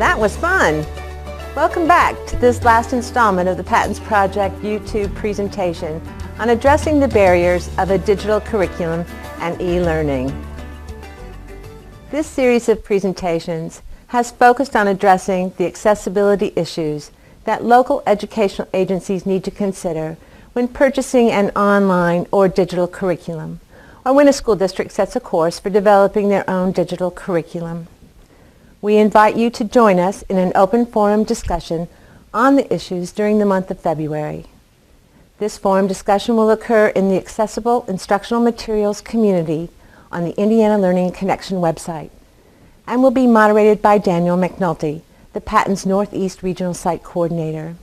that was fun! Welcome back to this last installment of the Patents Project YouTube presentation on addressing the barriers of a digital curriculum and e-learning. This series of presentations has focused on addressing the accessibility issues that local educational agencies need to consider when purchasing an online or digital curriculum, or when a school district sets a course for developing their own digital curriculum. We invite you to join us in an open forum discussion on the issues during the month of February. This forum discussion will occur in the Accessible Instructional Materials community on the Indiana Learning Connection website and will be moderated by Daniel McNulty, the Patents Northeast Regional Site Coordinator.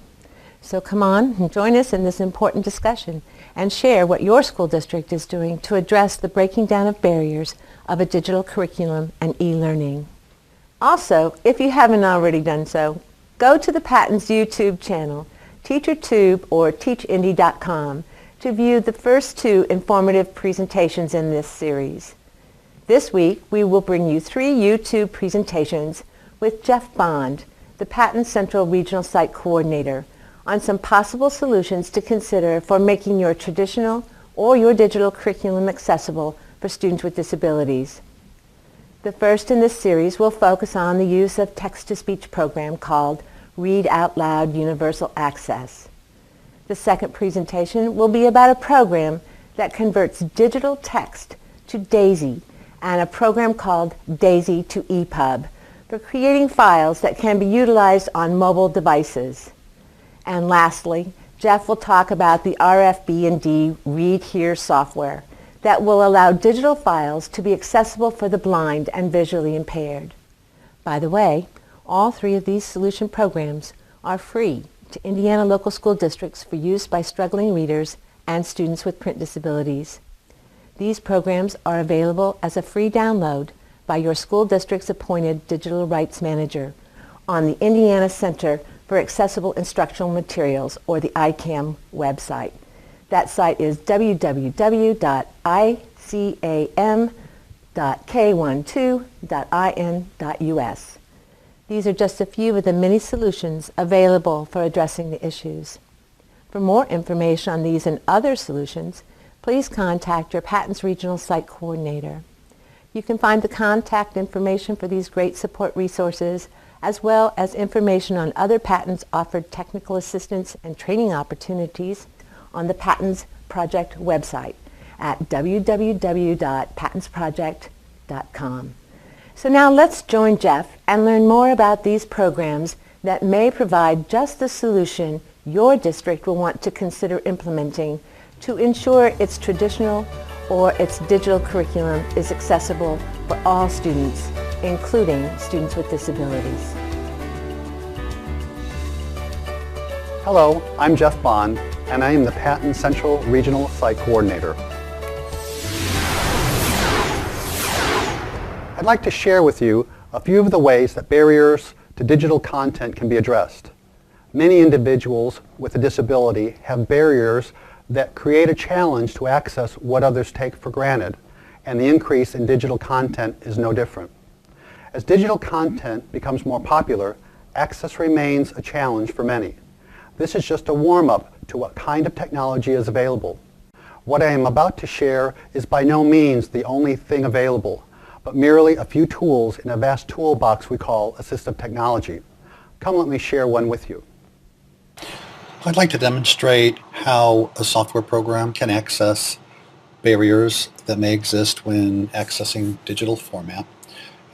So come on and join us in this important discussion and share what your school district is doing to address the breaking down of barriers of a digital curriculum and e-learning. Also, if you haven't already done so, go to the Patents YouTube channel, TeacherTube or teachindy.com, to view the first two informative presentations in this series. This week, we will bring you 3 YouTube presentations with Jeff Bond, the Patents Central Regional Site Coordinator, on some possible solutions to consider for making your traditional or your digital curriculum accessible for students with disabilities. The first in this series will focus on the use of text-to-speech program called Read Out Loud Universal Access. The second presentation will be about a program that converts digital text to DAISY and a program called DAISY to EPUB for creating files that can be utilized on mobile devices. And lastly, Jeff will talk about the RFB&D Read Here software that will allow digital files to be accessible for the blind and visually impaired. By the way, all 3 of these solution programs are free to Indiana local school districts for use by struggling readers and students with print disabilities. These programs are available as a free download by your school district's appointed digital rights manager on the Indiana Center for Accessible Instructional Materials, or the ICAM website. That site is www.icam.k12.in.us. These are just a few of the many solutions available for addressing the issues. For more information on these and other solutions, please contact your Patents Regional Site Coordinator. You can find the contact information for these great support resources, as well as information on other patents offered technical assistance and training opportunities on the Patents Project website at www.patentsproject.com. So now let's join Jeff and learn more about these programs that may provide just the solution your district will want to consider implementing to ensure its traditional or its digital curriculum is accessible for all students, including students with disabilities. Hello, I'm Jeff Bond, and I am the Patents Central Regional Site Coordinator. I'd like to share with you a few of the ways that barriers to digital content can be addressed. Many individuals with a disability have barriers that create a challenge to access what others take for granted, and the increase in digital content is no different. As digital content becomes more popular, access remains a challenge for many. This is just a warm-up to what kind of technology is available. What I am about to share is by no means the only thing available, but merely a few tools in a vast toolbox we call assistive technology. Come, let me share one with you. I'd like to demonstrate how a software program can access barriers that may exist when accessing digital format.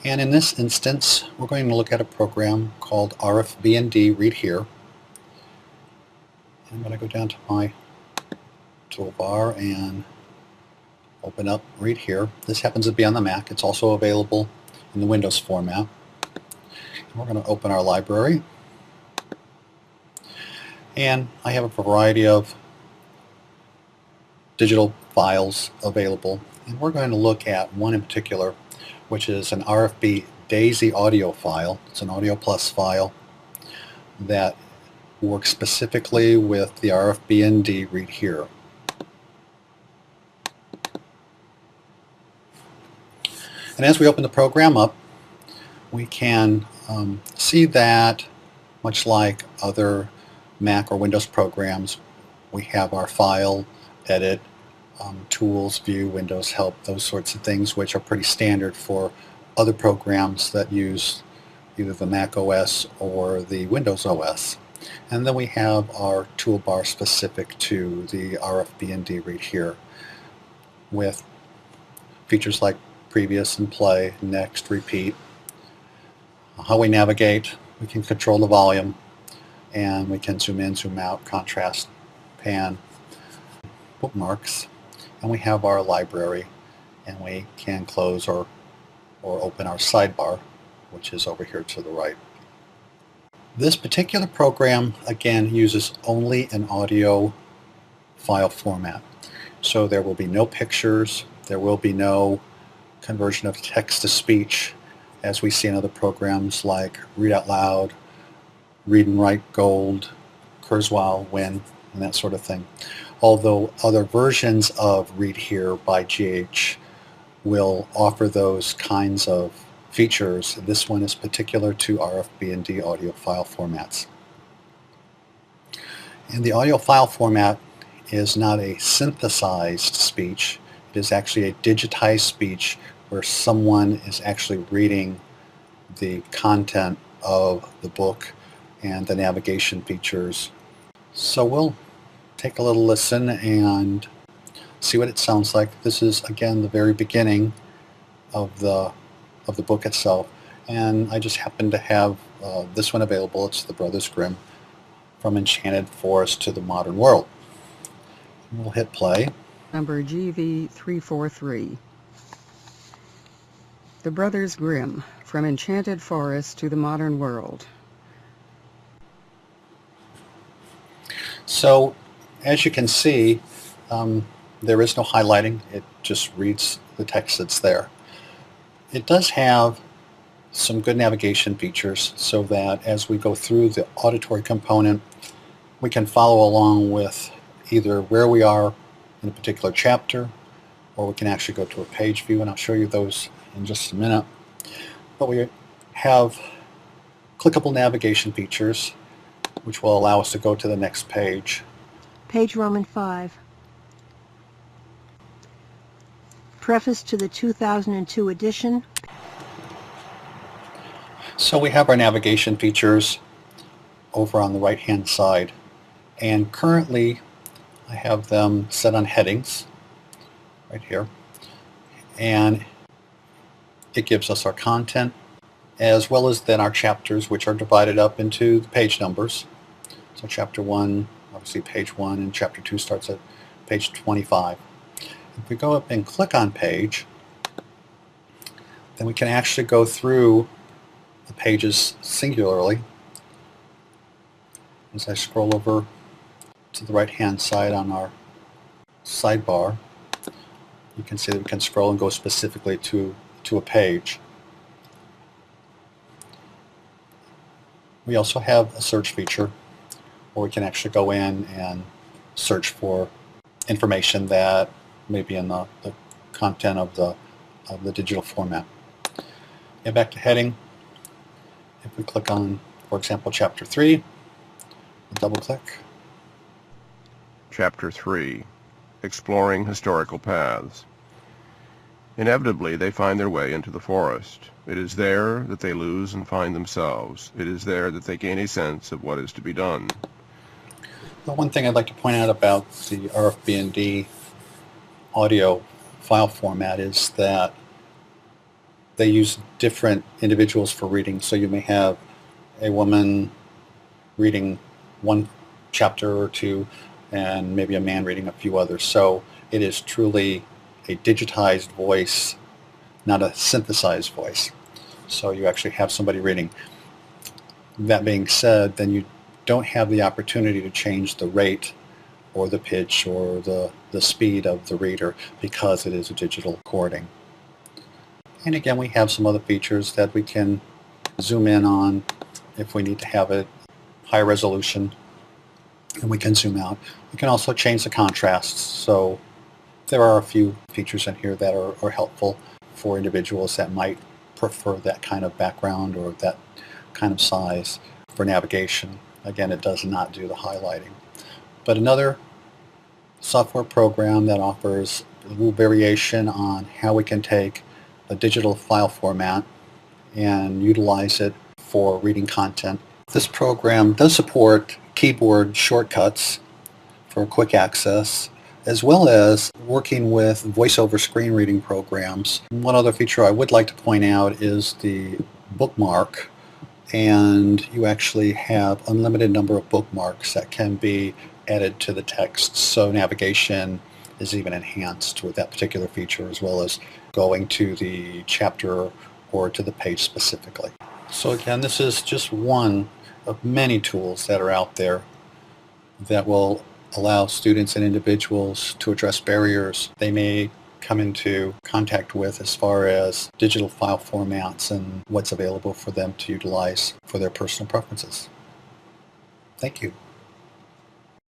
And in this instance, we're going to look at a program called RFB&D Read Here. I'm going to go down to my toolbar and open up Read Here. This happens to be on the Mac. It's also available in the Windows format. And we're going to open our library. And I have a variety of digital files available. And we're going to look at one in particular, which is an RFB DAISY audio file. It's an Audio Plus file that works specifically with the RFB&D Read Here. And as we open the program up, we can see that, much like other Mac or Windows programs, we have our File, Edit, Tools, View, Windows Help, those sorts of things, which are pretty standard for other programs that use either the Mac OS or the Windows OS. And then we have our toolbar specific to the RFBND Read Here, with features like Previous and Play, Next, Repeat. How we navigate, we can control the volume, and we can zoom in, zoom out, contrast, pan, bookmarks, and we have our library, and we can close or open our sidebar, which is over here to the right. This particular program, again, uses only an audio file format. So there will be no pictures, there will be no conversion of text to speech, as we see in other programs like Read Out Loud, Read and Write Gold, Kurzweil, Win, and that sort of thing. Although other versions of Read Here by GH will offer those kinds of features, this one is particular to RFBND audio file formats. And the audio file format is not a synthesized speech. It is actually a digitized speech where someone is actually reading the content of the book and the navigation features. So we'll take a little listen and see what it sounds like. This is, again, the very beginning of the book itself, and I just happen to have this one available. It's the Brothers Grimm, From Enchanted Forest to the Modern World. And we'll hit play. Number GV343. The Brothers Grimm, From Enchanted Forest to the Modern World. So, as you can see, there is no highlighting. It just reads the text that's there. It does have some good navigation features so that as we go through the auditory component, we can follow along with either where we are in a particular chapter, or we can actually go to a page view, and I'll show you those in just a minute. But we have clickable navigation features, which will allow us to go to the next page. Page Roman 5. Preface to the 2002 edition. So we have our navigation features over on the right hand side, and currently I have them set on headings right here, and it gives us our content as well as then our chapters, which are divided up into the page numbers. So chapter 1, obviously page 1, and chapter 2 starts at page 25. If we go up and click on page, then we can actually go through the pages singularly. As I scroll over to the right hand side on our sidebar, you can see that we can scroll and go specifically to a page. We also have a search feature where we can actually go in and search for information that may be in the content of the digital format. Get back to heading. If we click on, for example, chapter 3, double click. Chapter 3, Exploring Historical Paths. Inevitably, they find their way into the forest. It is there that they lose and find themselves. It is there that they gain a sense of what is to be done. Well, one thing I'd like to point out about the RFBND audio file format is that they use different individuals for reading. So you may have a woman reading one chapter or two, and maybe a man reading a few others. So it is truly a digitized voice, not a synthesized voice. So you actually have somebody reading. That being said, then you don't have the opportunity to change the rate or the pitch or the speed of the reader because it is a digital recording. And again, we have some other features that we can zoom in on if we need to have it high resolution, and we can zoom out. We can also change the contrasts. So there are a few features in here that are helpful for individuals that might prefer that kind of background or that kind of size for navigation. Again, it does not do the highlighting. But another software program that offers a little variation on how we can take a digital file format and utilize it for reading content. This program does support keyboard shortcuts for quick access, as well as working with voice-over screen reading programs. One other feature I would like to point out is the bookmark, and you actually have unlimited number of bookmarks that can be added to the text, so navigation is even enhanced with that particular feature, as well as going to the chapter or to the page specifically. So again, this is just one of many tools that are out there that will allow students and individuals to address barriers they may come into contact with as far as digital file formats and what's available for them to utilize for their personal preferences. Thank you.